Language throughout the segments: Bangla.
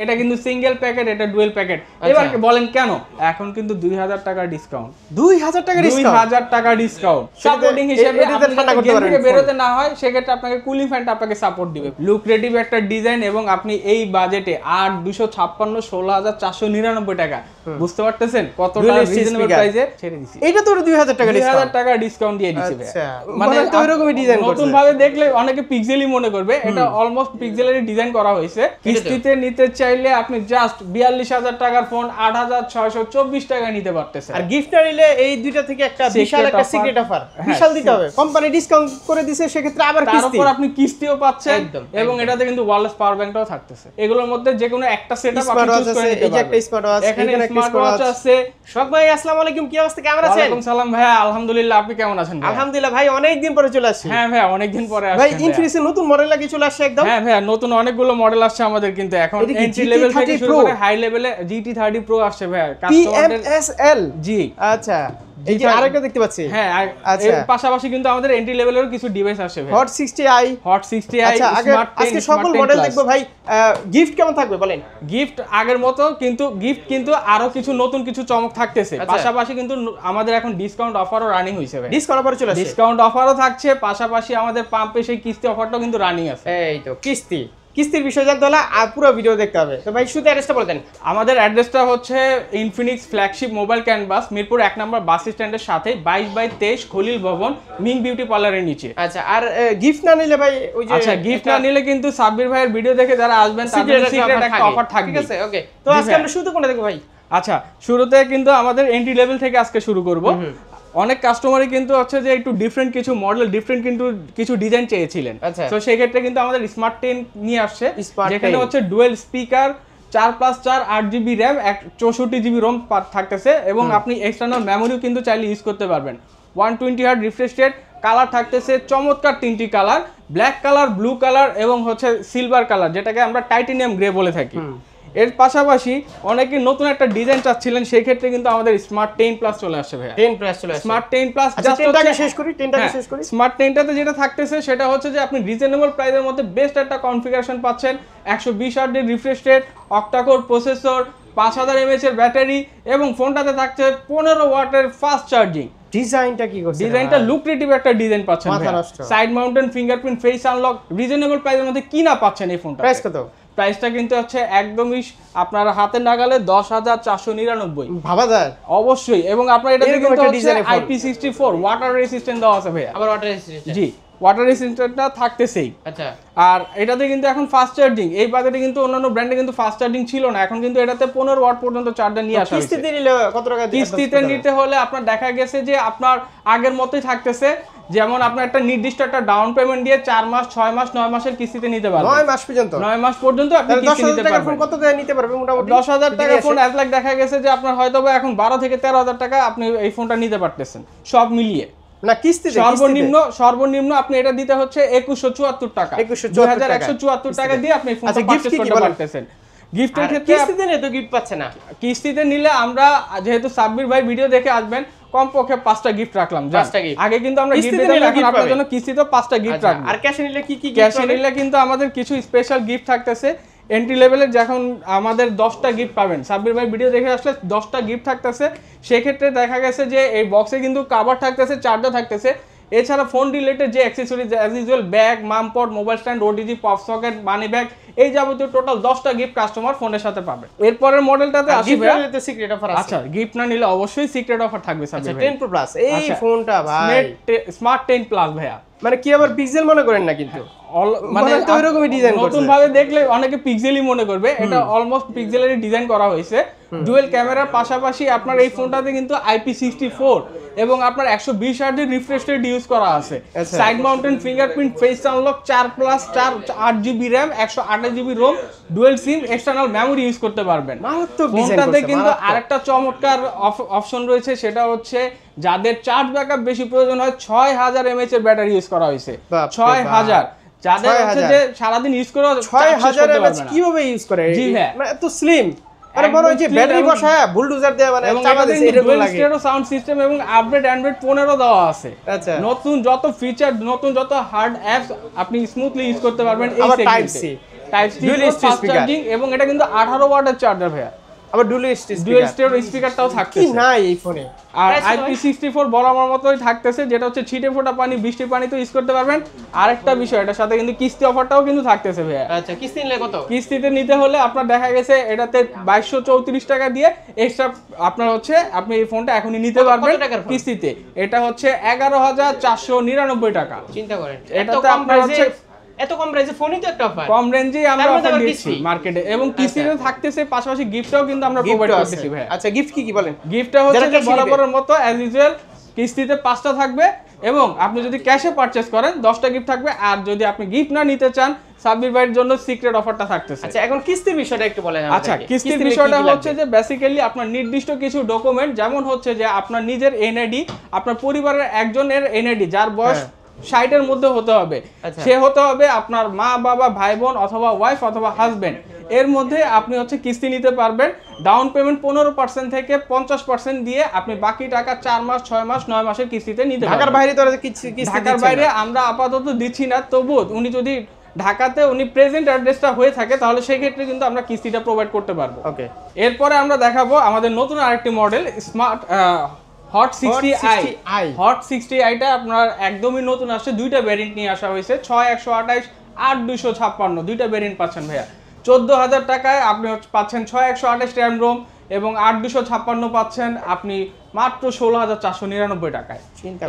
এটা কিন্তু সিঙ্গেল প্যাকেট, এটা ডুয়েল প্যাকেট। এবার বলেন কেন? এখন কিন্তু 2000 টাকা ডিসকাউন্ট। 2000 টাকা ডিসকাউন্ট, 2000 টাকা ডিসকাউন্ট সাপোর্টিং হিসেবে। আপনি ঠান্ডা করতে পারবেন, বেরোতে না হয় সেক্ষেত্রে আপনাকে কুলিং ফ্যানটা আপনাকে সাপোর্ট দিবে। লুক্রেটিভ একটা ডিজাইন, এবং আপনি এই বাজেটে 8256 16499 টাকা, বুঝতে পারতেছেন কতটা রিজনেবল প্রাইসে ছেড়ে দিছি। এটা তো 2000 টাকা ডিসকাউন্ট, 2000 টাকা ডিসকাউন্ট দিয়ে দিছি। আচ্ছা, মানে তো এরকমই ডিজাইন করছে। নতুন ভাবে দেখলে অনেকে পিক্সেলই মনে করবে, এটা অলমোস্ট পিক্সেলেরই ডিজাইন করা হয়েছে। কিস্তিতে নিতে চাইলে আপনি জাস্ট 42000 টাকার ফোন 8624 টাকা নিতে পারতেছেন। আর গিফট নিলে এই দুইটা থেকে একটা বিশাল একটা সিক্রেট অফার বিশাল দিতে হবে। কোম্পানি ডিসকাউন্ট করে দিছে, সেক্ষেত্রে আবার কিস্তি, তারপর আপনি কিস্তিও পাচ্ছেন, এবং এটাতে কিন্তু ওয়্যারলেস পাওয়ার ব্যাংকটাও থাকতেছে। এগুলোর মধ্যে যে কোনো একটা সেটআপ আপনি চুজ করে নিতে পারবেন। এই যে একটা স্মার্ট ওয়াচ, এখানে স্মার্ট ওয়াচ আছে। শখ ভাই আসসালামু আলাইকুম, কি অবস্থা, কেমন আছেন? ওয়ালাইকুম সালাম ভাইয়া, আলহামদুলিল্লাহ, আপনি কেমন আছেন? আলহামদুলিল্লাহ ভাই, অনেক দিন পরে চলে আসছি। হ্যাঁ ভাইয়া, অনেক দিন পরে আসছেন ভাই। ইনফিনিক্সের নতুন মডেল লাগি চলে আসছে একদম। হ্যাঁ ভাইয়া, নতুন অনেকগুলো মডেল আসছে আমাদের, কিন্তু এখন এন্ট্রি লেভেল থেকে শুরু করে হাই লেভেলে GT30 Pro আসছে ভাইয়া, কাস্টমারদের PMSL। জি আচ্ছা, এই যে আরেকটা দেখতে পাচ্ছি। হ্যাঁ, এর পাশাপাশি কিন্তু আমাদের এন্ট্রি লেভেলেরও কিছু ডিভাইস আসছে ভাই। Hot 60i। আচ্ছা, আজকে সকল মডেল দেখবো ভাই। গিফট কেমন থাকবে বলেন? গিফট আগের মতো, কিন্তু গিফট কিন্তু আরো কিছু নতুন কিছু চমক থাকতেছে। পাশাপাশি কিন্তু আমাদের এখন ডিসকাউন্ট অফারও রানিং হইছে ভাই। ডিসকাউন্ট অফার চলে আসছে, ডিসকাউন্ট অফারও থাকছে, পাশাপাশি আমাদের পাম্পে সেই কিস্তি অফারটাও কিন্তু রানিং আছে। এই তো কিস্তির বিষয় জানতে হলে পুরো ভিডিও দেখতে হবে। তো ভাই শুধু অ্যাড্রেসটা বলে দেন। আমাদের অ্যাড্রেসটা হচ্ছে Infinix flagship mobile canvas, Mirpur 1 নম্বর বাস স্ট্যান্ডের সাথে 22/23 খলিল ভবন, মিং বিউটি পার্লারের নিচে। আচ্ছা, আর গিফট না নিলে ভাই ওই যে আচ্ছা, গিফট না নিলে কিন্তু সাব্বির ভাইয়ের ভিডিও দেখে যারা আসবেন তাদের সিক্রেট একটা অফার থাকবে। ঠিক আছে, ওকে। তো আজকে আমরা শুরুতে কোনটা দেখব ভাই? আচ্ছা, শুরুতে কিন্তু আমাদের এন্ট্রি লেভেল থেকে আজকে শুরু করব। অনেক কাস্টমারই কিন্তু হচ্ছে যে একটু ডিফারেন্ট কিছু মডেল, ডিফারেন্ট কিন্তু কিছু ডিজাইন চেয়েছিলেন। তো সেই ক্ষেত্রে কিন্তু আমাদের স্মার্ট 10 নিয়ে আসছে, যেখানে হচ্ছে dual speaker, 4+4 8GB RAM, 64GB ROM থাকতেছে, এবং আপনি এক্সটার্নাল মেমোরিও কিন্তু চাইলে ইউজ করতে পারবেন। 120Hz রিফ্রেশ রেট, কালার থাকতেছে চমৎকার 3টি colour, black colour, blue colour এবং হচ্ছে সিলভার কালার, যেটাকে আমরা টাইটানিয়াম গ্রে বলে থাকি। এর পাশাপাশি অনেকে নতুন একটা ডিজাইন চাচ্ছিলেন, সেই ক্ষেত্রে কিন্তু আমাদের স্মার্ট 10 প্লাস চলে আসছে ভাই। 10 প্লাস চলে আসছে। স্মার্ট 10 প্লাস জাস্ট 10টাকে শেষ করি, 10টাকে শেষ করি। স্মার্ট 10টাতে যেটা থাকতেছে সেটা হচ্ছে যে আপনি রিজনেবল প্রাইসের মধ্যে বেস্ট একটা কনফিগারেশন পাচ্ছেন, 120Hz refresh rate, octa-core processor, 5000 mAh এর ব্যাটারি, এবং ফোনটাতে থাকছে 15 ওয়াটের ফাস্ট চার্জিং। ডিজাইনটা কি করছে? ডিজাইনটা লুক্রেটিভ একটা ডিজাইন পাচ্ছেন, side mounted fingerprint face unlock, reasonable প্রাইসের মধ্যে কি না পাচ্ছেন এই ফোনটা। প্রাইস কত? প্রাইসটা কিন্তু হচ্ছে একদমই আপনার হাতে নাগালে 10499 ভাবা যায় অবশ্যই। এবং আপনার এটাতে কিন্তু হচ্ছে IP64 ওয়াটার রেসিস্ট্যান্ট দেওয়া আছে ভাইয়া। আবার ওয়াটার রেসিস্ট্যান্ট? জি, ওয়াটার রেসিস্ট্যান্টটা থাকতেছেই। আচ্ছা, আর এটাতে কিন্তু এখন ফাস্ট চার্জিং, এই বাজারে কিন্তু অন্যান্য ব্র্যান্ডে কিন্তু ফাস্ট চার্জিং ছিল না, এখন কিন্তু এটাতে 15 ওয়াট পর্যন্ত চার্জার নিয়ে আসা হয়েছে। কিস্তিতে নিলে কত টাকা? কিস্তিতে নিতে হলে আপনার দেখা গেছে যে আপনার আগের মতোই থাকতেছে, যেমন আপনার একটা নির্দিষ্ট একটা ডাউন পেমেন্ট দিয়ে 4 মাস 6 মাস 9 মাসের কিস্তিতে নিতে পারবেন। 9 মাস পর্যন্ত? 9 মাস পর্যন্ত আপনি কিস্তি নিতে পারবেন। ফোন কত দিয়ে নিতে পারবেন মোটামুটি? 10000 টাকা ফোন এক লাখ দেখা গেছে যে আপনার হয়তো এখন 12 থেকে 13000 টাকা আপনি এই ফোনটা নিতে পারতেছেন সব মিলিয়ে। না কিস্তিতে? সর্বনিম্ন আপনি এটা দিতে হচ্ছে 2174 টাকা, 2174 টাকা দিয়ে আপনি ফোনটা পারচেজ করতে পারতেছেন। গিফটের ক্ষেত্রে কিস্তিতে নিলে তো গিফট পাচ্ছে না। কিস্তিতে নিলে আমরা যেহেতু সাব্বির ভাই ভিডিও দেখে আসবেন, কমপক্ষে 5টা গিফট রাখলাম। আগে কিন্তু আমরা গিফট দিতাম, এখন আপনাদের জন্য কিস্তিতে 5টা গিফট রাখবো। আর ক্যাশে নিলে কি কি? ক্যাশে নিলে কিন্তু আমাদের কিছু স্পেশাল গিফট থাকতেছে। এন্ট্রি লেভেলের যখন আমাদের 10টা গিফট পাবেন, সাব্বির ভাই ভিডিও দেখে আসলে 10টা গিফট থাকতেছে। সেক্ষেত্রে দেখা গেছে যে এই বক্সে কিন্তু কভার থাকতেছে, চার্জার থাকতেছে, এছাড়া ফোন রিলেটেড যে অ্যাক্সেসরিজ অ্যাজ ইউজুয়াল ব্যাগ, মামপড, mobile stand, OTG, pop socket, money bag, এই যাবতীয় টোটাল 10টা গিফট কাস্টমার ফোনের সাথে পাবে। এরপরের মডেলটাতে আসি ভাই, গিফটের সিক্রেট অফার আছে। আচ্ছা, গিফট না নিলে অবশ্যই সিক্রেট অফার থাকবে সাব্বির ভাই। 10 Pro প্লাস এই ফোনটা ভাই, স্মার্ট 10 প্লাস ভাইয়া, মানে কি আবার পিক্সেল মনে করেন না কিন্তু, মানে তো এরকমই ডিজাইন করছে। নতুন ভাবে দেখলে অনেকে পিক্সেলই মনে করবে, এটা অলমোস্ট পিক্সেলেরই ডিজাইন করা হয়েছে। ডুয়েল ক্যামেরার পাশাপাশি আপনার এই ফোনটাতে কিন্তু IP64 এবং আপনার 120Hz রিফ্রেশ রেট ইউজ করা আছে। Side mounted fingerprint face unlock, 4+4 8GB RAM, 128GB ROM, dual SIM, external memory use করতে পারবেন। ফোনটাতে কিন্তু আরেকটা চমৎকার অপশন রয়েছে, সেটা হচ্ছে যাদের চার্জ ব্যাকআপ বেশি প্রয়োজন হয়, 6000 mAh এর ব্যাটারি ইউজ করা হয়েছে। 6000 যাদের হচ্ছে যে সারাদিন ইউজ করে 6000 mAh কিভাবে ইউজ করে? জি হ্যাঁ, মানে এত স্লিম, আরে বড় যে ব্যাটারি বসায় বুলডোজার দেয়া, মানে চাপা দিছে এরকম লাগে। স্টেরিও সাউন্ড সিস্টেম এবং আপডেট অ্যান্ড্রয়েড 15 দেওয়া আছে। আচ্ছা, নতুন যত ফিচার, নতুন যত হার্ড অ্যাপস আপনি স্মুথলি ইউজ করতে পারবেন এই সেগমেন্টে। টাইপ সি ফাস্ট চার্জিং, এবং এটা কিন্তু 18 ওয়াটের চার্জার ভাইয়া। আবার ডুয়াল স্টেরিও স্পিকারটাও থাকতেছে। কি নাই এই ফোনে। আর IP64 বরাবর মতোই থাকতেছে, যেটা হচ্ছে ছিটে ফোটা পানি, বৃষ্টির পানি তো ইউজ করতে পারবেন। আরেকটা বিষয়, এটার সাথে কিন্তু কিস্তি অফারটাও কিন্তু থাকতেছে ভাইয়া। আচ্ছা, কিস্তি নিলে কত? কিস্তিতে নিতে হলে আপনার দেখা গেছে এটাতে 2234 টাকা দিয়ে এক্সট্রা আপনার হচ্ছে আপনি এই ফোনটা এখনই নিতে পারবেন কিস্তিতে। এটা হচ্ছে 11499 টাকা। চিন্তা করেন, এটাতে আপনার হচ্ছে এত কম প্রাইসে ফোনই তো একটা অফার। কম রেঞ্জেই আমরা অফার দিচ্ছি মার্কেটে, এবং কিস্তিতে থাকতেছে, পাশাপাশি গিফটও কিন্তু আমরা প্রোভাইড করতেছি ভাই। আচ্ছা, গিফট কি কি বলেন? গিফটটা হচ্ছে যে বরাবরের মতো অ্যাজ ইউজুয়াল কিস্তিতে 5টা থাকবে, এবং আপনি যদি ক্যাশে পারচেজ করেন 10টা গিফট থাকবে। আর যদি আপনি গিফট না নিতে চান, সাব্বির ভাইয়ের জন্য সিক্রেট অফারটা থাকতেছে। আচ্ছা, এখন কিস্তির বিষয়টা একটু বলেন আমাদের। আচ্ছা, কিস্তির বিষয়টা হচ্ছে যে বেসিক্যালি আপনার নির্দিষ্ট কিছু ডকুমেন্ট, যেমন হচ্ছে যে আপনার নিজের এনআইডি, আপনার পরিবারের একজনের এনআইডি যার বয়স 60 এর মধ্যে হতে হবে। সে হতে হবে আপনার মা বাবা, ভাই বোন, অথবা ওয়াইফ, অথবা হাজবেন্ড। এর মধ্যে আপনি হচ্ছে কিস্তি নিতে পারবেন। ডাউন পেমেন্ট 15% থেকে 50% দিয়ে আপনি বাকি টাকা 4 মাস, 6 মাস, 9 মাসের কিস্তিতে নিতে পারবেন। ঢাকার বাইরে তো কিস্তি, ঢাকার বাইরে আমরা আপাতত দিচ্ছি না, তবুও উনি যদি ঢাকাতে উনি প্রেজেন্ট অ্যাড্রেসটা হয়ে থাকে, তাহলে সেই ক্ষেত্রে কিন্তু আমরা কিস্তিটা প্রোভাইড করতে পারবো। ওকে, এরপরে আমরা দেখাবো আমাদের নতুন আরেকটি মডেল স্মার্ট হট 60i টা আপনার একদমই নতুন আসছে। দুইটা ভ্যারিয়েন্ট নিয়ে আসা হয়েছে, 6128, 8256, দুইটা ভ্যারিয়েন্ট পাচ্ছেন ভাইয়া। 14000 টাকায় আপনি পাচ্ছেন 6128 র্যাম রোম, এবং 8256 পাচ্ছেন আপনি মাত্র 16499 টাকায়।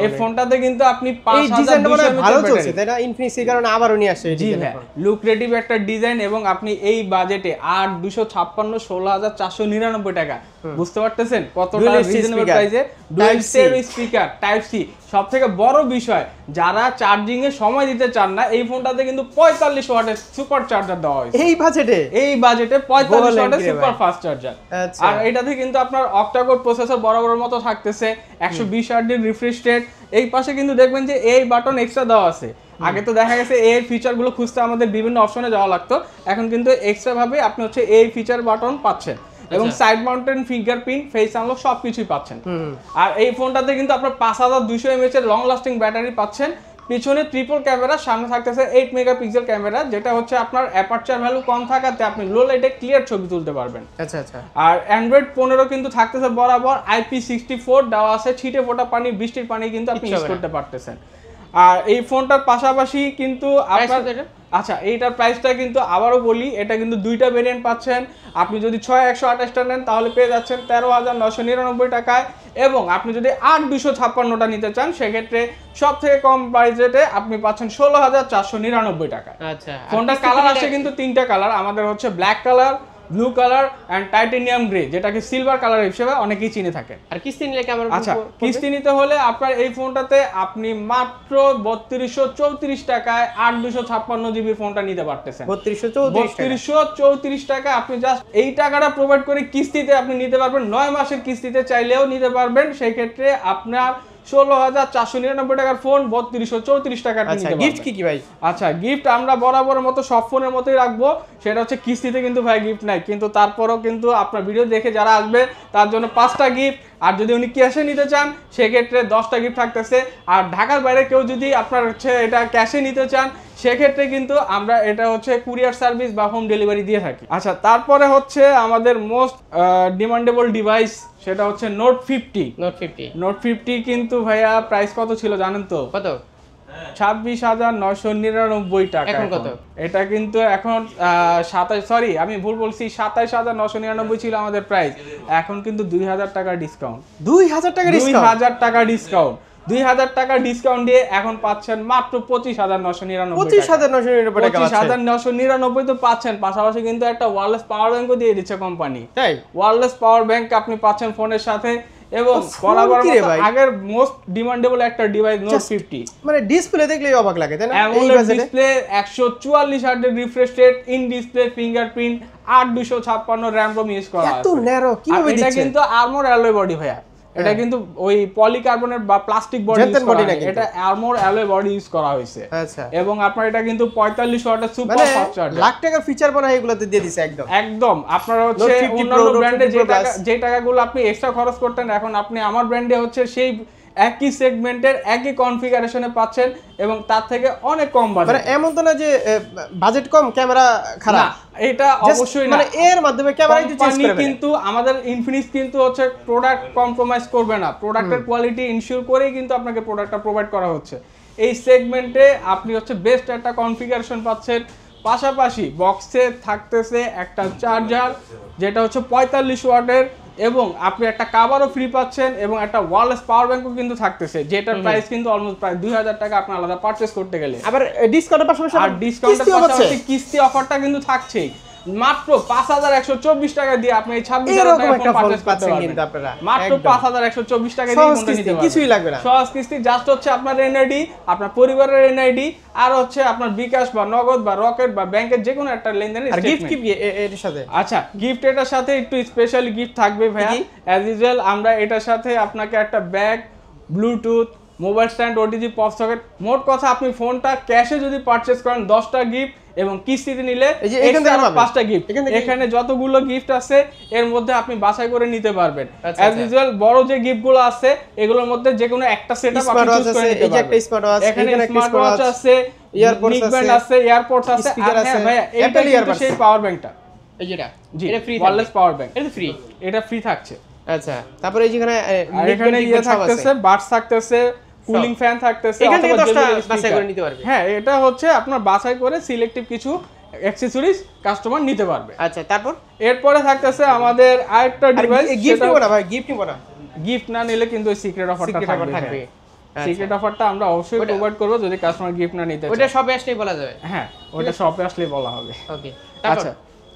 এই ফোনটাতে কিন্তু আপনি 5200 ভালো চলছে, তাই না? ইনফিনিক্সের কারণে আবারও নিয়ে আসছে এই ডিজাইন, লুক্রেটিভ একটা ডিজাইন, এবং আপনি এই বাজেটে 8256 16499 টাকা, বুঝতে পারতেছেন কতটা রিজনেবল প্রাইসে। Dual stereo speaker, type C. সবথেকে বড় বিষয়, যারা চার্জিং এ সময় দিতে চান না, এই ফোনটাতে কিন্তু 45 ওয়াটের সুপার চার্জার দেওয়া হয়েছে। এই বাজেটে 45 ওয়াটের সুপার ফাস্ট চার্জার। আর এটাতে কিন্তু আপনার অক্টাকোর প্রসেসর বরাবর মতো থাকতেছে, 120 হার্টজের রিফ্রেশ রেট। এই পাশে কিন্তু দেখবেন যে এই বাটন এক্সট্রা দেওয়া আছে। আগে তো দেখা গেছে এই ফিচারগুলো খুঁজতে আমাদের বিভিন্ন অপশনে যাওয়া লাগতো, এখন কিন্তু এক্সট্রা ভাবে আপনি হচ্ছে এই ফিচার বাটন পাচ্ছেন, এবং side mounted fingerprint, face unlock সবকিছুই পাচ্ছেন। আর এই ফোনটাতে কিন্তু আপনার 5200 mAh এর লং লাস্টিং ব্যাটারি পাচ্ছেন। পিছনে ট্রিপল ক্যামেরা, সামনে থাকতেছে 8 মেগাপিক্সেল ক্যামেরা, যেটা হচ্ছে আপনার অ্যাপারচার ভ্যালু কম থাকাতে আপনি লো লাইটে ক্লিয়ার ছবি তুলতে পারবেন। আচ্ছা আচ্ছা। আর অ্যান্ড্রয়েড 15 কিন্তু থাকতেছে বরাবর, IP64 দেওয়া আছে, ছিটে ফোটা পানি, বৃষ্টির পানি কিন্তু আপনি ইউজ করতে পারতেছেন। আর এই ফোনটার পাশাপাশি কিন্তু আপনার আচ্ছা, এইটার প্রাইসটা কিন্তু আবারও বলি, এটা কিন্তু দুইটা ভেরিয়েন্ট পাচ্ছেন। আপনি যদি 6128টা নেন তাহলে পেয়ে যাচ্ছেন 13999 টাকায়, এবং আপনি যদি 8256টা নিতে চান সেক্ষেত্রে সব থেকে কম বাজেটে আপনি পাচ্ছেন 16499 টাকায়। আচ্ছা, ফোনটার কালার আছে কিন্তু 3টা কালার আমাদের, হচ্ছে black colour, blue colour and titanium grey, যেটাকে সিলভার কালার হিসেবে অনেকেই চিনে থাকে। আর কিস্তি নিলে কেমন? আচ্ছা, কিস্তি নিতে হলে আপনার এই ফোনটাতে আপনি মাত্র 3234 টাকায় 8256 জিবি ফোনটা নিতে পারতেছেন। 3234 টাকা আপনি জাস্ট এই টাকাটা প্রোভাইড করে কিস্তিতে আপনি নিতে পারবেন। 9 মাসের কিস্তিতে চাইলেও নিতে পারবেন। সেই ক্ষেত্রে আপনার 16499 টাকার ফোন 3234 টাকা নিতে পারবেন। গিফট কি ভাই? আচ্ছা, গিফট আমরা বরাবরের মতো সব ফোনের মতোই রাখবো, সেটা হচ্ছে কিস্তিতে কিন্তু ভাই গিফট নাই, কিন্তু তারপরও কিন্তু আপনার ভিডিও দেখে যারা আসবে তার জন্য 5টা গিফট, আর যদি উনি ক্যাশে নিতে চান সেক্ষেত্রে 10টা গিফট থাকতেছে। আর ঢাকার বাইরে কেউ যদি আপনার হচ্ছে এটা ক্যাশে নিতে চান সেক্ষেত্রে কিন্তু আমরা এটা হচ্ছে কুরিয়ার সার্ভিস বা হোম ডেলিভারি দিয়ে থাকি। আচ্ছা, তারপরে হচ্ছে আমাদের মোস্ট ডিমান্ডেবল ডিভাইস, সেটা হচ্ছে নোট 50 কিন্তু ভাইয়া প্রাইস কত ছিল জানেন তো? কত? 26,999 টাকা। এখন কত? এটা কিন্তু এখন 27,999 ছিল আমাদের প্রাইস, এখন কিন্তু 2000 টাকা ডিসকাউন্ট। 2000 টাকা ডিসকাউন্ট 2000 টাকা ডিসকাউন্ট দিয়ে এখন পাচ্ছেন মাত্র 25,999 25,999 তো পাচ্ছেন। পাশাপাশি কিন্তু একটা ওয়্যারলেস পাওয়ার ব্যাংকও দিয়ে দিচ্ছে কোম্পানি। তাই ওয়্যারলেস পাওয়ার ব্যাংক আপনি পাচ্ছেন ফোনের সাথে, এবং বরাবর আগের মোস্ট ডিমান্ডেবল একটা ডিভাইস নোট 50। মানে ডিসপ্লে দেখলেই অবাক লাগে, তাই না? অ্যামোলেড ডিসপ্লে, 144 হার্টজের refresh rate, in display fingerprint, 8256 RAM ROM use করা আছে। এত ন্যারো কিভাবে দিচ্ছে? এটা কিন্তু আর্মর অ্যালয় বডি ভাইয়া, এটা কিন্তু ওই পলিকার্বনেট বা প্লাস্টিক বডি ইউজ করা হয়, এটা আর্মর অ্যালয় বডি ইউজ করা হয়েছে। আচ্ছা, এবং আপনার এটা কিন্তু 45 ওয়াটের সুপার ফাস্ট চার্জার, লাখ টাকার ফিচার বানা এগুলোতে দিয়ে দিছে একদম। আপনারা হচ্ছে অন্যান্য ব্র্যান্ডে যে টাকাগুলো আপনি এক্সট্রা খরচ করতেন, এখন আপনি আমার ব্র্যান্ডে হচ্ছে সেই একই সেগমেন্টের একই কনফিগারেশনে পাচ্ছেন এবং তার থেকে অনেক কম বাজেট। মানে এমন তো না যে বাজেট কম ক্যামেরা খারাপ, এটা অবশ্যই না, মানে এর মাধ্যমে ক্যামেরা একটু চেঞ্জ করে। কিন্তু আমাদের ইনফিনিক্স কিন্তু হচ্ছে প্রোডাক্ট কম্প্রোমাইজ করবে না, প্রোডাক্টের কোয়ালিটি ইনশিওর করেই কিন্তু আপনাকে প্রোডাক্টটা প্রোভাইড করা হচ্ছে। এই সেগমেন্টে আপনি হচ্ছে বেস্ট একটা কনফিগারেশন পাচ্ছেন, পাশাপাশি বক্সে থাকতেছে একটা চার্জার যেটা হচ্ছে 45 ওয়াটের, এবং আপনি একটা কভারও ফ্রি পাচ্ছেন এবং একটা ওয়্যারলেস পাওয়ার ব্যাংকও কিন্তু থাকতেছে, যেটার প্রাইস কিন্তু অলমোস্ট প্রায় 2000 টাকা আপনি আলাদা পারচেজ করতে গেলে। আবার ডিসকাউন্টের পাশাপাশি আর ডিসকাউন্টের পাশাপাশি কিস্তি অফারটা কিন্তু থাকছেই। মাত্র 5124 টাকা দিয়ে আপনি এই 26000 টাকা ফোন পারচেজ করতে পারবেন কিন্তু আপনারা মাত্র 5124 টাকা দিয়ে ফোনটা নিতে পারবেন, কিছুই লাগবে না। সহজ কিস্তি, জাস্ট হচ্ছে আপনার এনআইডি, আপনার পরিবারের এনআইডি, আর হচ্ছে আপনার বিকাশ বা নগদ বা রকেট বা ব্যাংকের যে কোনো একটা লেনদেনের গিফট কি এর সাথে। আচ্ছা, গিফট এটার সাথে একটু স্পেশালি গিফট থাকবে ভাইয়া। অ্যাজ ইউজুয়াল আমরা এটার সাথে আপনাকে একটা bag, Bluetooth, mobile stand, OTG, pop socket, মোট কথা আপনি ফোনটা ক্যাশে যদি পারচেজ করেন 10টা গিফট এবং কিস্তিতে নিলে এখানে 5টা গিফট। এখানে যতগুলো গিফট আছে এর মধ্যে আপনি বাছাই করে নিতে পারবেন। অ্যাজ ইউজুয়াল বড় যে গিফটগুলো আছে এগুলোর মধ্যে যে কোনো একটা সেটআপ আপনি চুজ করে নিতে পারবেন। একটা স্মার্ট ওয়াচ, এখানে স্মার্ট ওয়াচ আছে, ইয়ারপডস আছে, এয়ারপডস আছে, আর হ্যাঁ ভাইয়া এটা কিন্তু সেই পাওয়ার ব্যাংকটা, এই যেটা এটা ফ্রি, ওয়্যারলেস পাওয়ার ব্যাংক, এটা ফ্রি, এটা ফ্রি থাকছে। আচ্ছা, তারপরে এই যেখানে এখানে ইয়ে থাকতেছে, বাডস থাকতেছে, কুলিং ফ্যান থাকতেছে, এখান থেকে 10টা বাছাই করে নিতে পারবে। হ্যাঁ, এটা হচ্ছে আপনার বাছাই করে সিলেক্টিভ কিছু অ্যাকসেসরিজ কাস্টমার নিতে পারবে। আচ্ছা, তারপর এরপরে থাকতেছে আমাদের আরেকটা ডিভাইস। গিফট নিব না ভাই, গিফট নিব না, গিফট না নিলে কিন্তু ওই সিক্রেট অফারটা থাকবে। সিক্রেট অফারটা আমরা অবশ্যই প্রোভাইড করব যদি কাস্টমার গিফট না নিতে চায়। ওটা শপে আসলেই বলা যাবে। হ্যাঁ, ওটা শপে আসলেই বলা হবে। ওকে, আচ্ছা,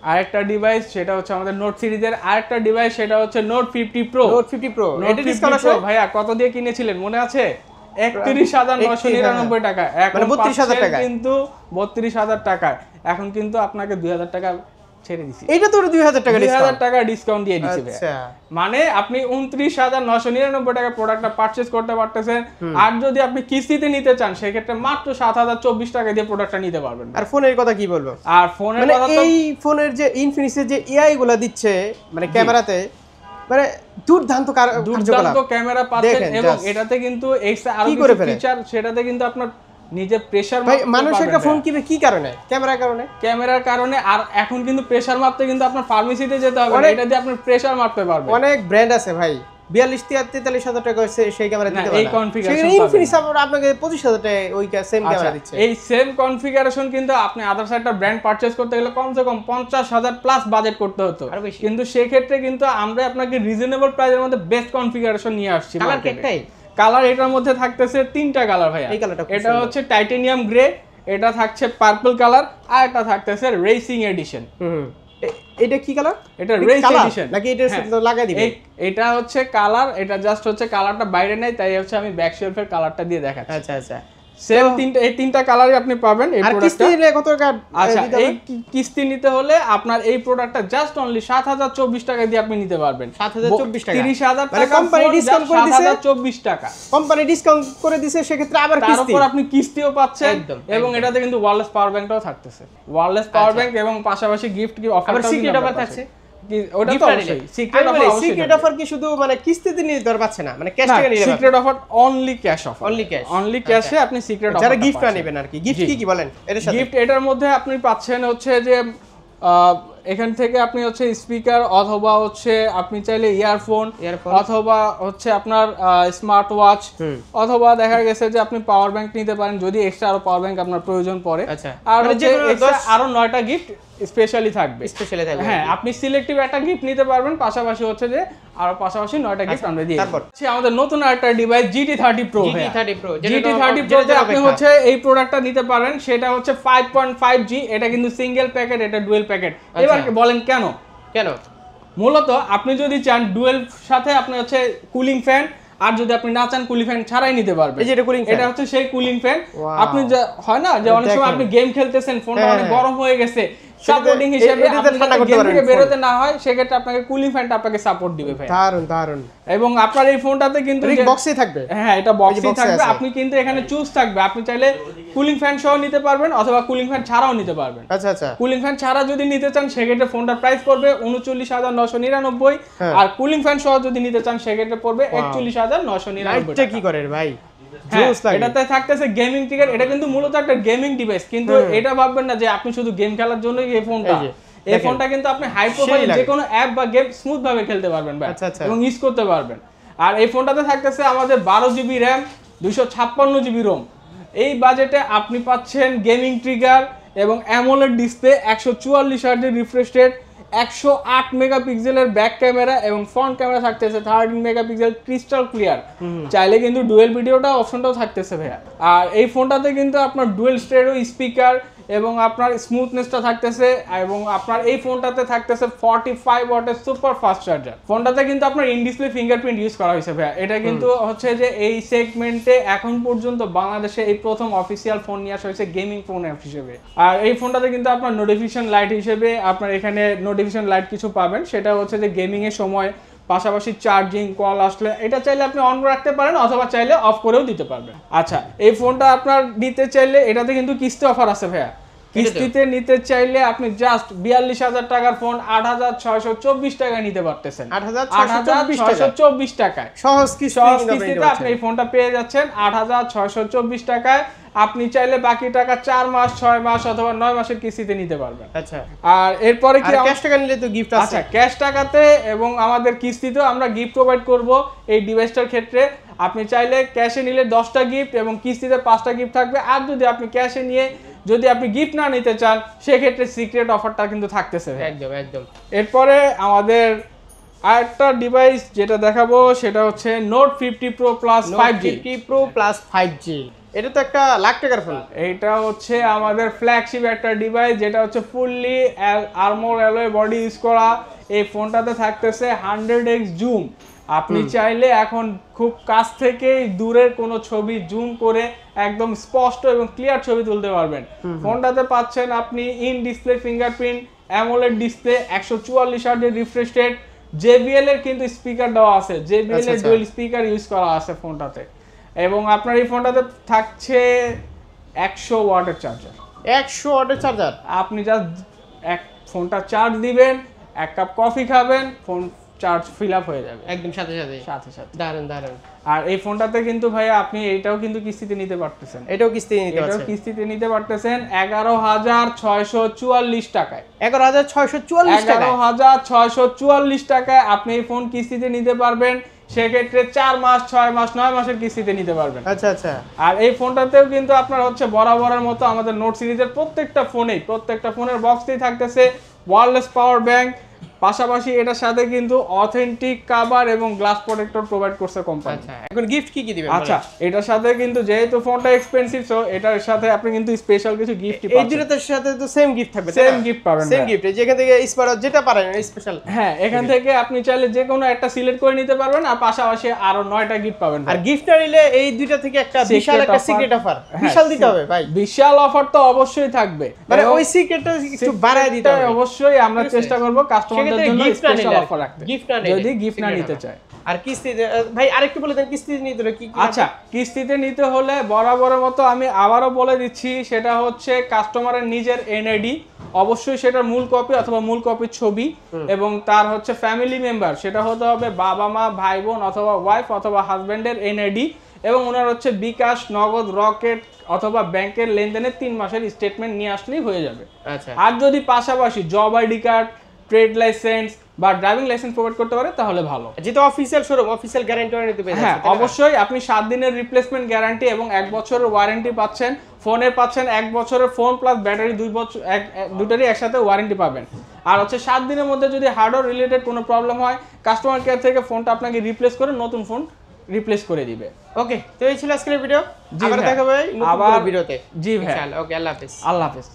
আরেকটা ডিভাইস সেটা হচ্ছে আমাদের নোট সিরিজের আরেকটা ডিভাইস, সেটা হচ্ছে নোট 50 প্রো। নোট 50 প্রো এটা ডিসকাউন্ট আছে ভাইয়া, কত দিয়ে কিনেছিলেন মনে আছে? 31999 টাকা, এখন 32000 টাকা, কিন্তু 32000 টাকায় এখন কিন্তু আপনাকে 2000 টাকা ছেড়ে দিছি। এটা তো 2000 টাকা ডিসকাউন্ট, 2000 টাকা ডিসকাউন্ট দিয়ে দিছি ভাই। আচ্ছা, মানে আপনি 29999 টাকা প্রোডাক্টটা পারচেজ করতে পারতেছেন। আর যদি আপনি কিস্তিতে নিতে চান সেক্ষেত্রে মাত্র 7024 টাকা দিয়ে প্রোডাক্টটা নিতে পারবেন। আর ফোনের কথা কি বলবো? আর ফোনের কথা তো এই ফোনের যে ইনফিনিক্সের যে এআই গুলো দিচ্ছে মানে ক্যামেরাতে, মানে দুর্দান্ত ক্যামেরা পাচ্ছেন এবং এটাতে কিন্তু এক্সট্রা আরো কিছু ফিচার, সেটাতে কিন্তু আপনার নিজে প্রেসার ভাই মানুষ একটা ফোন কিনবে কি কারণে? ক্যামেরার কারণে। আর এখন কিন্তু প্রেসার মাপতে কিন্তু আপনার ফার্মেসিতে যেতে হবে না, এটা দিয়ে আপনি প্রেসার মাপতে পারবেন। অনেক ব্র্যান্ড আছে ভাই 42-43 টাকা সেই ক্যামেরা দিতে পারে, এই কনফিগারেশন ইনফিনিক্স আপনাকে 25000 টাকা ওই সেম ক্যামেরা দিচ্ছে। এই সেম কনফিগারেশন কিন্তু আপনি আদার্স একটা ব্র্যান্ড পারচেজ করতে গেলে কমসে কম 50000 প্লাস বাজেট করতে হতো, কিন্তু সেই ক্ষেত্রে কিন্তু আমরা আপনাকে রিজনেবল প্রাইসের মধ্যে বেস্ট কনফিগারেশন নিয়ে আসছি। কালার এটার মধ্যে থাকতেছে 3টা কালার ভাইয়া। এটা হচ্ছে টাইটানিয়াম গ্রে, এটা থাকছে পার্পল কালার, আর এটা থাকতেছে রেসিং এডিশন। এটা কি কালার? এটা রেস এডিশন নাকি এটা লাগাই দিবেন? এটা হচ্ছে কালার, এটা জাস্ট হচ্ছে কালারটা বাইরে নাই, তাই হচ্ছে আমি ব্যাক শেলফের কালারটা দিয়ে দেখাচ্ছি। আচ্ছা আচ্ছা, সেম এই তিনটা কালারই আপনি পাবেন এই প্রোডাক্টটা। কিস্তি নিলে কত টাকা? আচ্ছা, এই কিস্তি নিতে হলে আপনার এই প্রোডাক্টটা জাস্ট অনলি 7024 টাকা দিয়ে আপনি নিতে পারবেন। 7024 টাকা, 30000 টাকা কোম্পানি ডিসকাউন্ট করে দিয়েছে, 7024 টাকা কোম্পানি ডিসকাউন্ট করে দিয়েছে, সেক্ষেত্রে আবার কিস্তি, তারপর আপনি কিস্তিও পাচ্ছেন এবং এটাতে কিন্তু ওয়্যারলেস পাওয়ার ব্যাংকটাও থাকতেছে, ওয়্যারলেস পাওয়ার ব্যাংক এবং পাশাপাশি গিফট কি অফার, আবার সিক্রেট অফার থাকছে। ওটা তো অবশ্যই সিক্রেট অফার কি শুধু মানে কিস্তিতে নিতে পারছে না, মানে ক্যাশ টাকা নিতে secret offer only cash offer, only ক্যাশে আপনি সিক্রেট অফার, যারা গিফট নেবেন আর কি। গিফট কি বলেন এর সাথে? গিফট এটার মধ্যে আপনি পাচ্ছেন হচ্ছে যে এখান থেকে আপনি হচ্ছে স্পিকার, অথবা হচ্ছে আপনি চাইলে ইয়ারফোন, অথবা হচ্ছে আপনার স্মার্ট ওয়াচ, অথবা দেখা গেছে যে আপনি পাওয়ার ব্যাংক নিতে পারেন যদি এক্সট্রা আরো পাওয়ার ব্যাংক আপনার প্রয়োজন পড়ে। আর আরো 9টা গিফট স্পেশালি থাকবে। হ্যাঁ, আপনি সিলেক্টিভ একটা গিফট নিতে পারবেন, পাশাপাশি হচ্ছে যে আরো পাশাপাশি 9টা গিফট আমরা দিয়ে দিই। আচ্ছা, আমাদের নতুন আরেকটা device GT30 Pro। GT30 Pro তে আপনি হচ্ছে এই প্রোডাক্টটা নিতে পারেন, সেটা হচ্ছে 5.5G, এটা কিন্তু সিঙ্গেল প্যাকেট, এটা ডুয়েল প্যাকেট। এবার বলেন কেন? মূলত আপনি যদি চান ডুয়েল সাথে আপনি হচ্ছে কুলিং ফ্যান, আর যদি আপনি না চান কুলিং ফ্যান ছাড়াই নিতে পারবেন। এটা হচ্ছে সেই কুলিং ফ্যান। আপনি হয় না যে অনেক সময় আপনি গেম খেলতেছেন, ফোনটা অনেক গরম হয়ে গেছে, সাপোর্টিং হিসেবে আপনি গেম থেকে বের হতে না হয় সেক্ষেত্রে আপনাকে কুলিং ফ্যানটা আপনাকে সাপোর্ট দিবে ভাই। দারুন দারুন। এবং আপনার এই ফোনটাতে কিন্তু বক্সই থাকবে। হ্যাঁ, এটা বক্সই থাকবে। আপনি কিন্তু এখানে চুজ থাকবে, আপনি চাইলে কুলিং ফ্যান সহ নিতে পারবেন অথবা কুলিং ফ্যান ছাড়াও নিতে পারবেন। আচ্ছা আচ্ছা। কুলিং ফ্যান ছাড়া যদি নিতে চান সেক্ষেত্রে ফোনটার প্রাইস পড়বে ৩৯৯৯৯, আর কুলিং ফ্যান সহ যদি নিতে চান সেক্ষেত্রে পড়বে ৪১৯৯৯৯। এটা কি করে ভাই? এটাতে থাকতেছে গেমিং ট্রিগার। এটা কিন্তু মূলত একটা গেমিং ডিভাইস, কিন্তু এটা ভাববেন না যে আপনি শুধু গেম খেলার জন্যই এই ফোনটা। এই ফোনটা কিন্তু আপনি হাই প্রোফাইল যে কোনো অ্যাপ বা গেম স্মুথ ভাবে খেলতে পারবেন ভাই, এবং ইউজ করতে পারবেন। আর এই ফোনটাতে থাকতেছে আমাদের 12 জিবি র্যাম, 256 জিবি রোম। এই বাজেটে আপনি পাচ্ছেন গেমিং ট্রিগার এবং অ্যামোলেড ডিসপ্লে, 144 হার্টজের রিফ্রেশ রেট, 108 মেগাপিক্সেলের ব্যাক ক্যামেরা এবং ফ্রন্ট ক্যামেরা থাকতেছে 13 মেগাপিক্সেল ক্রিস্টাল ক্লিয়ার। চাইলে কিন্তু ডুয়েল ভিডিওটা অপশনটাও থাকতেছে ভাইয়া। আর এই ফোনটাতে কিন্তু আপনার ডুয়েল স্টেরিও স্পিকার এবং আপনার স্মুথনেসটা থাকতেছে, এবং আপনার এই ফোনটাতে থাকতেছে 45 ওয়াটের সুপার ফাস্ট চার্জার। ফোনটাতে কিন্তু আপনার ইন ডিসপ্লে ফিঙ্গারপ্রিন্ট ইউজ করা হয়েছে ভাইয়া। এটা কিন্তু হচ্ছে যে এই সেগমেন্টে এখন পর্যন্ত বাংলাদেশে এই প্রথম অফিসিয়াল ফোন নিয়ে আসা হয়েছে গেমিং ফোন অ্যাপ হিসেবে। আর এই ফোনটাতে কিন্তু আপনার নোটিফিকেশন লাইট হিসেবে আপনার এখানে নোটিফিকেশন লাইট কিছু পাবেন, সেটা হচ্ছে যে গেমিং এর সময় পাশাপাশি চার্জিং কল আসলে এটা চাইলে আপনি অন রাখতে পারেন অথবা চাইলে অফ করেও দিতে পারবেন। আচ্ছা, এই ফোনটা আপনার নিতে চাইলে এটাতে কিন্তু কিস্তি অফার আছে ভাইয়া। কিস্তিতে নিতে চাইলে আপনি জাস্ট ৪২,০০০ টাকার ফোন ৮৬২৪ টাকায় নিতে পারতেছেন। ৮৬২৪ টাকায় সহজ কিস্তিতে আপনি এই ফোনটা পেয়ে যাচ্ছেন ৮৬২৪ টাকায়। আপনি চাইলে বাকি টাকা 4 মাস, 6 মাস অথবা 9 মাসের কিস্তিতে নিতে পারবেন। আচ্ছা, আর এরপরে কি ক্যাশ টাকা নিলে তো গিফট আছে? আচ্ছা, ক্যাশ টাকাতে এবং আমাদের কিস্তিতেও আমরা গিফট প্রোভাইড করব এই ডিভাইসটার ক্ষেত্রে। আপনি চাইলে ক্যাশে নিলে 10টা গিফট এবং কিস্তিতে 5টা গিফট থাকবে। আর যদি আপনি ক্যাশে নিয়ে যদি আপনি গিফট না নিতে চান সেক্ষেত্রে সিক্রেট অফারটা কিন্তু থাকতেছে। একদম একদম। এরপরে আমাদের আরেকটা ডিভাইস যেটা দেখাবো সেটা হচ্ছে note 50 pro plus 5G। 50 pro plus 5G, এটা তো একটা লাখ টাকার ফোন। এটা হচ্ছে আমাদের ফ্ল্যাগশিপ একটা ডিভাইস, যেটা হচ্ছে fully armour alloy body use করা। এই ফোনটাতে থাকতেছে 100x জুম। আপনি চাইলে এখন খুব কাছ থেকেই দূরের কোনো ছবি জুম করে একদম স্পষ্ট এবং ক্লিয়ার ছবি তুলতে পারবেন। ফোনটাতে পাচ্ছেন আপনি in display fingerprint, AMOLED display, 144 হার্টজের রিফ্রেশ রেট, JBL এর কিন্তু স্পিকার দেওয়া আছে, JBL এর ডুয়াল স্পিকার ইউজ করা আছে ফোনটাতে। এবং আপনার এই ফোনটাতে থাকছে 100 ওয়াটের চার্জার। 100 ওয়াটের চার্জার। আপনি জাস্ট ফোনটা চার্জ দিবেন, এক কাপ কফি খাবেন, ফোন চার্জ ফিল আপ হয়ে যাবে একদম সাথে সাথে। দারুন দারুন। আর এই ফোনটাতে কিন্তু ভাই আপনি এটাও কিন্তু কিস্তিতে নিতে পারতেছেন। এটাও কিস্তিতে নিতে পারতেছেন 11,644 টাকায়। 11,644 টাকায় আপনি এই ফোন কিস্তিতে নিতে পারবেন। সেক্ষেত্রে 4 মাস, 6 মাস, 9 মাসের কিস্তিতে নিতে পারবেন। আচ্ছা আচ্ছা। আর এই ফোনটাতেও কিন্তু আপনার হচ্ছে বরাবরের মতো আমাদের নোট সিরিজের প্রত্যেকটা ফোনের বক্সেই থাকতেছে ওয়্যারলেস পাওয়ার ব্যাংক। পাশাপাশি এটার সাথে কিন্তু অথেন্টিক কভার এবং গ্লাস প্রোটেক্টর প্রোভাইড করছে কোম্পানি। আচ্ছা, এখন গিফট কি দিবেন? আচ্ছা, এটার সাথে কিন্তু যেহেতু ফোনটা এক্সপেন্সিভ, সো এটার সাথে আপনি কিন্তু স্পেশাল কিছু গিফট পাবেন। এই দুটোর সাথে তো সেম গিফট থাকবে? সেম গিফট পাবেন, সেম গিফট। যেখান থেকে স্পার যেটা পারেন স্পেশাল। হ্যাঁ, এখান থেকে আপনি চাইলে যে কোনো একটা সিলেক্ট করে নিতে পারবেন, আর পাশাপাশি আরো 9টা গিফট পাবেন। আর গিফট না নিলে এই দুটো থেকে একটা বিশাল একটা সিক্রেট অফার বিশাল দিতে হবে ভাই। বিশাল অফার তো অবশ্যই থাকবে, মানে ওই সিক্রেটটা একটু বাড়ায় দিতে হবে। অবশ্যই আমরা চেষ্টা করব কাস্টমারদের জন্য স্পেশাল অফার রাখতে, যদি গিফট না নিতে চায়। আর কিস্তিতে ভাই আরেকটু বলে দেন, কিস্তিতে নিতে হলে কি? আচ্ছা, কিস্তিতে নিতে হলে বরাবরের মতো আমি আবারও বলে দিচ্ছি, সেটা হচ্ছে কাস্টমারের নিজের এনআইডি, অবশ্যই সেটার মূল কপি অথবা মূল কপির ছবি, এবং তার হচ্ছে ফ্যামিলি মেম্বার, সেটা হতে হবে বাবা মা, ভাই বোন অথবা ওয়াইফ অথবা হাজবেন্ডের এনআইডি, এবং ওনার হচ্ছে বিকাশ, নগদ, রকেট অথবা ব্যাংকের লেনদেনের 3 মাসের স্টেটমেন্ট নিয়ে আসলেই হয়ে যাবে। আচ্ছা, আর যদি পাশাপাশি job ID card, trade licence বা ড্রাইভিং লাইসেন্স প্রোভাইড করতে পারে তাহলে ভালো। যেহেতু অফিশিয়াল শোরুম, অফিশিয়াল গ্যারান্টি নিতে পারবেন। হ্যাঁ, অবশ্যই আপনি 7 দিনের রিপ্লেসমেন্ট গ্যারান্টি এবং 1 বছরের ওয়ারেন্টি পাচ্ছেন। ফোনের পাচ্ছেন 1 বছরের ফোন প্লাস ব্যাটারি 2 বছর, দুটোরই একসাথে ওয়ারেন্টি পাবেন। আর হচ্ছে 7 দিনের মধ্যে যদি হার্ডওয়্যার রিলেটেড কোনো প্রবলেম হয়, কাস্টমার কেয়ার থেকে ফোনটা আপনাকে রিপ্লেস করে নতুন ফোন রিপ্লেস করে দিবে। ওকে, তো এই ছিল আজকের ভিডিও। আবার দেখা হবে নতুন ভিডিওতে। জি ভাই, ওকে, আল্লাহ হাফেজ। আল্লাহ হাফেজ।